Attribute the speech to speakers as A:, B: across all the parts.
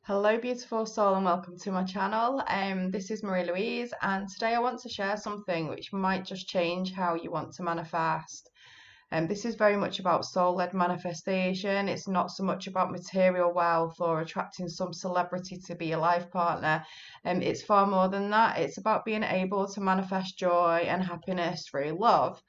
A: Hello beautiful soul and welcome to my channel. This is Marie Louise and today I want to share something which might just change how you want to manifest. This is very much about soul-led manifestation. It's not so much about material wealth or attracting some celebrity to be a life partner. It's far more than that. It's about being able to manifest joy and happiness through love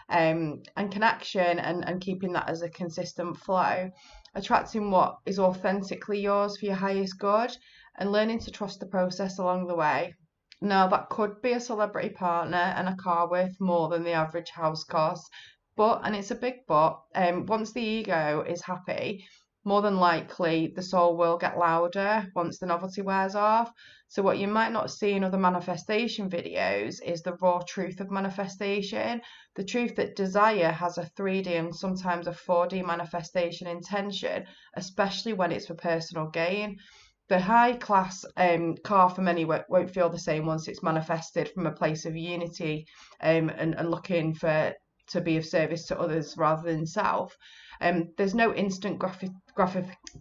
A: and connection and keeping that as a consistent flow. Attracting what is authentically yours for your highest good and learning to trust the process along the way. Now, that could be a celebrity partner and a car worth more than the average house cost. But, and it's a big but, once the ego is happy, more than likely the soul will get louder once the novelty wears off. So what you might not see in other manifestation videos is the raw truth of manifestation, the truth that desire has a 3D and sometimes a 4D manifestation intention, especially when it's for personal gain. The high class car for many won't feel the same once it's manifested from a place of unity and looking for to be of service to others rather than self. There's no instant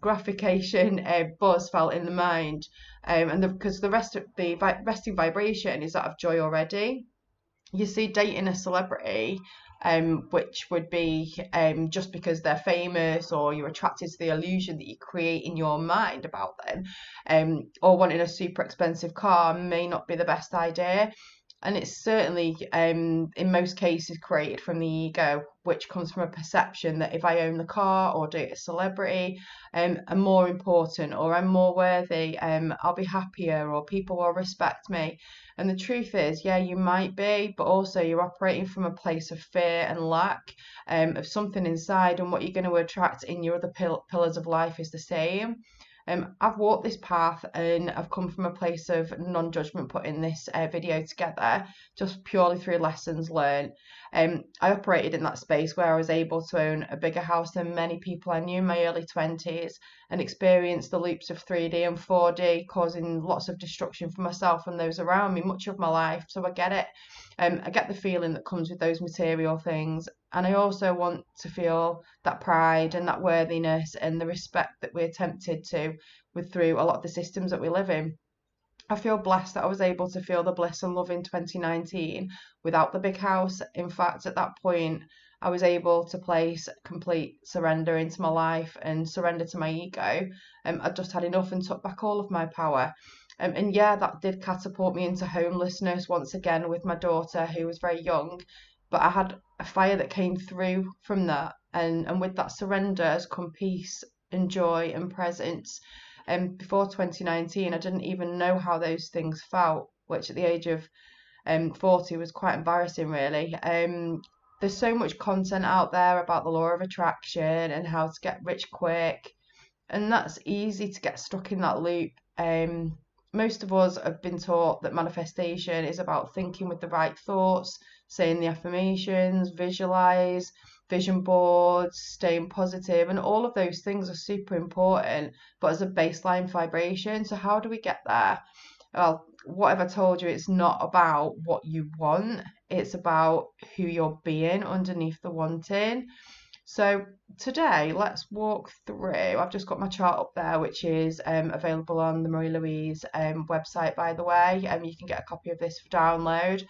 A: gratification buzz felt in the mind, and because the rest of the resting vibration is that of joy already. You see, dating a celebrity, which would be just because they're famous, or you're attracted to the illusion that you create in your mind about them, or wanting a super expensive car may not be the best idea. And it's certainly, in most cases, created from the ego, which comes from a perception that if I own the car or date a celebrity, I'm more important or I'm more worthy, I'll be happier or people will respect me. And the truth is, yeah, you might be, but also you're operating from a place of fear and lack of something inside, and what you're going to attract in your other pillars of life is the same. I've walked this path and I've come from a place of non-judgment putting this video together, just purely through lessons learned. I operated in that space where I was able to own a bigger house than many people I knew in my early 20s and experience the loops of 3D and 4D, causing lots of destruction for myself and those around me much of my life. So I get it. I get the feeling that comes with those material things. And I also want to feel that pride and that worthiness and the respect that we're tempted to with through a lot of the systems that we live in. I feel blessed that I was able to feel the bliss and love in 2019 without the big house. In fact, at that point, I was able to place complete surrender into my life and surrender to my ego. I just had enough and took back all of my power. And yeah, that did catapult me into homelessness once again with my daughter, who was very young. But I had a fire that came through from that. And with that surrender has come peace and joy and presence. And before 2019, I didn't even know how those things felt, which at the age of 40 was quite embarrassing, really. There's so much content out there about the law of attraction and how to get rich quick, and that's easy to get stuck in that loop. Most of us have been taught that manifestation is about thinking with the right thoughts, saying the affirmations, visualize, vision boards, staying positive, and all of those things are super important, but as a baseline vibration. So how do we get there? Well, what have I told you? It's not about what you want, it's about who you're being underneath the wanting. So today, let's walk through. I've just got my chart up there, which is available on the Marie Louise website, by the way. You can get a copy of this for download.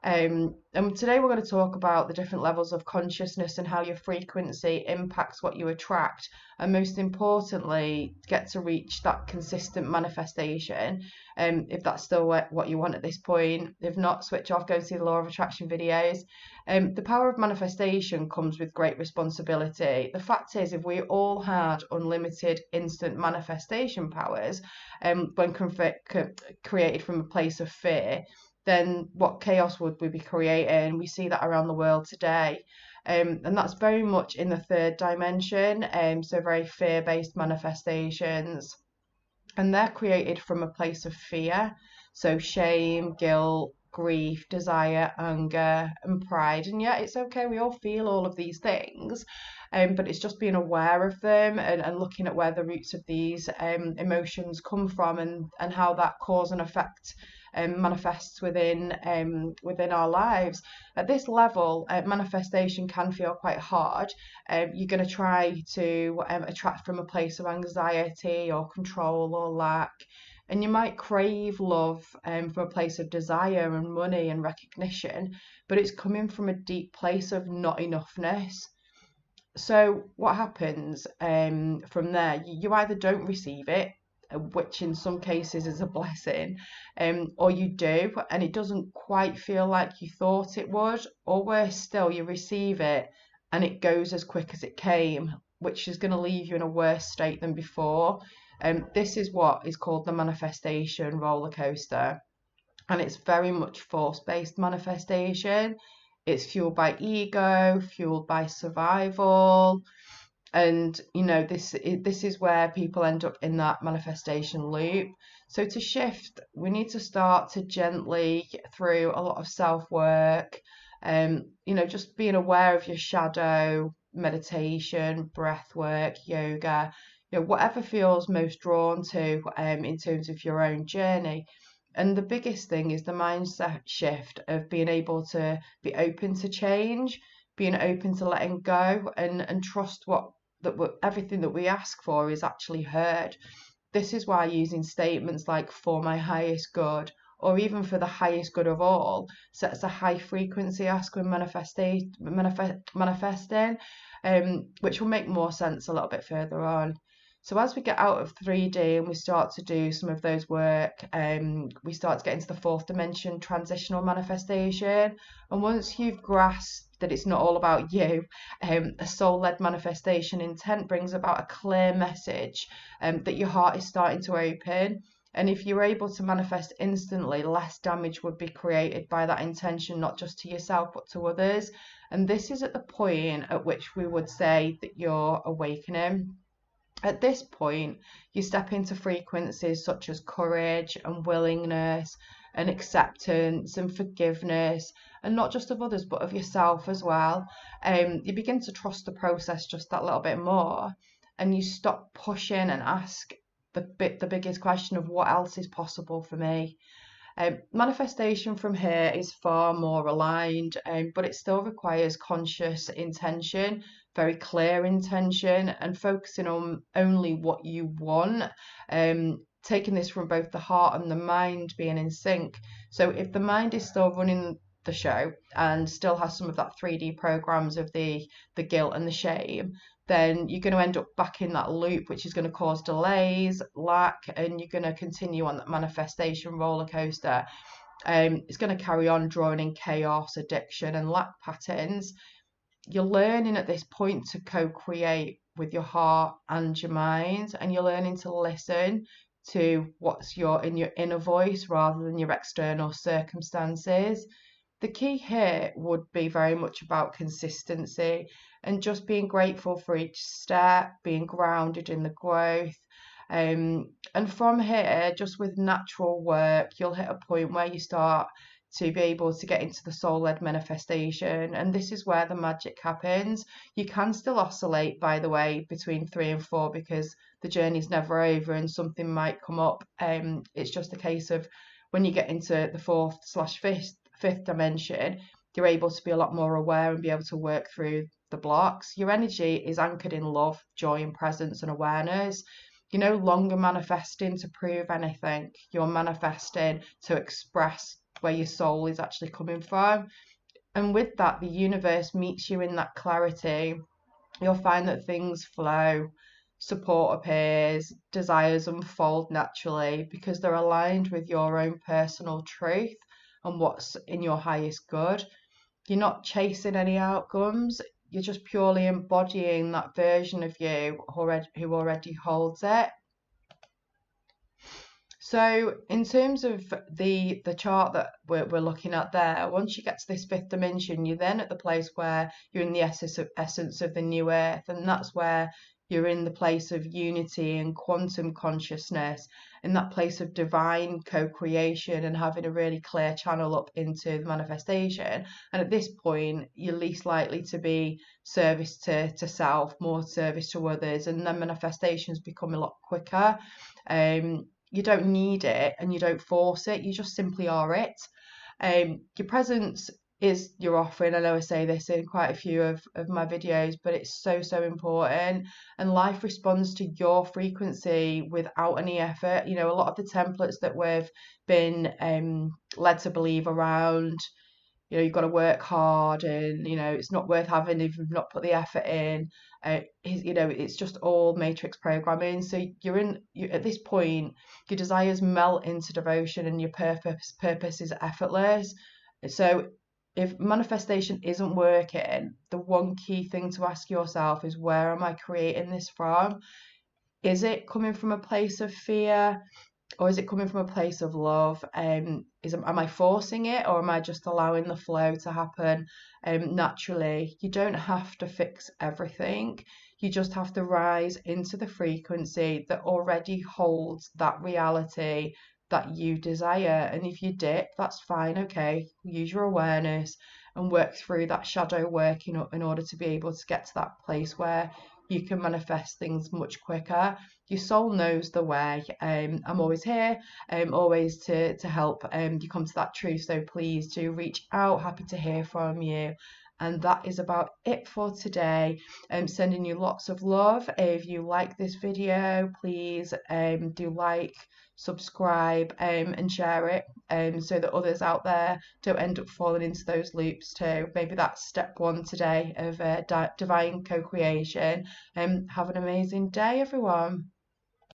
A: And today we're going to talk about the different levels of consciousness and how your frequency impacts what you attract, and most importantly, get to reach that consistent manifestation. If that's still what you want at this point. If not, switch off, go see the law of attraction videos. The power of manifestation comes with great responsibility. The fact is, if we all had unlimited instant manifestation powers, when created from a place of fear, then what chaos would we be creating? We see that around the world today. And that's very much in the third dimension, so very fear-based manifestations. And they're created from a place of fear, so shame, guilt, grief, desire, anger, and pride. And yeah, it's okay, we all feel all of these things, but it's just being aware of them and looking at where the roots of these emotions come from, and how that cause and effect manifests within our lives. At this level, manifestation can feel quite hard. You're going to try to attract from a place of anxiety or control or lack. And you might crave love from a place of desire and money and recognition, but it's coming from a deep place of not enoughness. So what happens from there? You either don't receive it, which in some cases is a blessing, or you do, and it doesn't quite feel like you thought it would, or worse still, you receive it and it goes as quick as it came, which is going to leave you in a worse state than before. This is what is called the manifestation roller coaster, and it's very much force-based manifestation. It's fueled by ego, fueled by survival, and this is where people end up in that manifestation loop. So to shift, we need to start to gently through a lot of self-work, just being aware of your shadow, meditation, breath work, yoga, whatever feels most drawn to in terms of your own journey. And the biggest thing is the mindset shift of being able to be open to change, being open to letting go, and trust everything that we ask for is actually heard. This is why using statements like "for my highest good" or even "for the highest good of all" sets a high frequency ask when manifesting, which will make more sense a little bit further on. So as we get out of 3D and we start to do some of those work, we start to get into the fourth dimension, transitional manifestation. And once you've grasped that it's not all about you, a soul-led manifestation intent brings about a clear message that your heart is starting to open. And if you're able to manifest instantly, less damage would be created by that intention, not just to yourself, but to others. And this is at the point at which we would say that you're awakening. At this point, you step into frequencies such as courage and willingness and acceptance and forgiveness, and not just of others, but of yourself as well. You begin to trust the process just that little bit more, and you stop pushing and ask the biggest question of what else is possible for me. Manifestation from here is far more aligned, but it still requires conscious intention, very clear intention, and focusing on only what you want. Taking this from both the heart and the mind being in sync. So if the mind is still running the show and still has some of that 3D programs of the guilt and the shame, then you're going to end up back in that loop, which is going to cause delays, lack, and you're going to continue on that manifestation roller coaster. It's going to carry on drawing in chaos, addiction, and lack patterns. You're learning at this point to co-create with your heart and your mind, and you're learning to listen to what's in your inner voice rather than your external circumstances. The key here would be very much about consistency and just being grateful for each step, being grounded in the growth. And from here, just with natural work, you'll hit a point where you start to be able to get into the soul-led manifestation. And this is where the magic happens. You can still oscillate, by the way, between 3 and 4 because the journey's never over and something might come up. It's just a case of when you get into the 4th/5th dimension, you're able to be a lot more aware and be able to work through the blocks. Your energy is anchored in love, joy, and presence and awareness. You're no longer manifesting to prove anything. You're manifesting to express where your soul is actually coming from. And with that, the universe meets you in that clarity. You'll find that things flow, support appears, desires unfold naturally because they're aligned with your own personal truth and what's in your highest good. You're not chasing any outcomes. You're just purely embodying that version of you who already holds it. So in terms of the chart that we're looking at there, once you get to this 5th dimension, you're then at the place where you're in the essence of the new earth, and that's where you're in the place of unity and quantum consciousness, in that place of divine co-creation and having a really clear channel up into the manifestation. And at this point, you're least likely to be service to self, more service to others, and then manifestations become a lot quicker. you don't need it and you don't force it, you just simply are it. Your presence is your offering. I know I say this in quite a few of my videos, but it's so, so important. And life responds to your frequency without any effort. You know, a lot of the templates that we've been led to believe around, you know, you've got to work hard, and you know it's not worth having if you've not put the effort in. You know, it's just all matrix programming. So you at this point, your desires melt into devotion, and your purpose is effortless. So if manifestation isn't working, the one key thing to ask yourself is, where am I creating this from? Is it coming from a place of fear? Or is it coming from a place of love? Am I forcing it, or am I just allowing the flow to happen naturally? You don't have to fix everything. You just have to rise into the frequency that already holds that reality that you desire. And if you dip, that's fine, okay? Use your awareness and work through that shadow work in order to be able to get to that place where you can manifest things much quicker. Your soul knows the way. I'm always here, always to help you come to that truth. So please do reach out. Happy to hear from you. And that is about it for today. I'm sending you lots of love. If you like this video, please do like, subscribe, and share it, so that others out there don't end up falling into those loops too. Maybe that's step one today of divine co-creation. Have an amazing day, everyone.